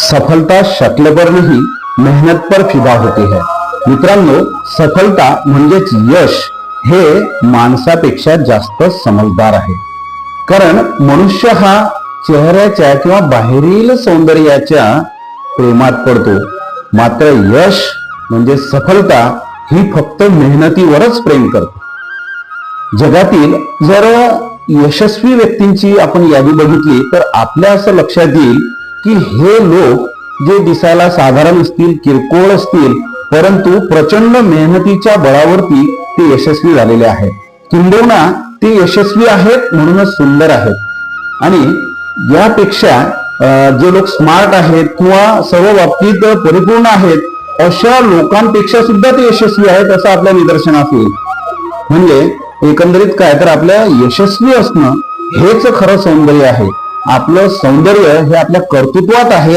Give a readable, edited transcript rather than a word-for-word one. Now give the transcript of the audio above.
सफलता शक्ल पर नहीं मेहनत पर फिदा होती है। मित्रांनो, सफलता म्हणजेच यश हे माणसापेक्षा जास्त समजदार आहे। कारण मनुष्य हा चेहऱ्याच्या किंवा बाहेरील सौंदर्याच्या प्रेमात पडतो, मात्र यश म्हणजे सफलता ही फक्त मेहनतीवरच प्रेम करते। जगातील जर यशस्वी व्यक्तींची आपण यादी बघितली तर आपल्या असं लक्षात येईल की हे लोक जे दिसायला साधारण असतील, किरकोळ असतील, परंतु प्रचंड मेहनतीच्या बळावरती ते यशस्वी झालेले आहेत। किंबहुना ते यशस्वी आहेत म्हणूनच सुंदर आहेत। आणि यापेक्षा जे लोक स्मार्ट आहेत किंवा सर्व बाबतीत परिपूर्ण आहेत, अशा लोकांपेक्षा सुद्धा ते यशस्वी आहेत असं आपल्या निदर्शनास येईल। म्हणजे एकंदरीत काय तर आपल्या यशस्वी असणं हेच खरं सौंदर्य आहे। आपलं सौंदर्य हे आपल्या कर्तृत्वात आहे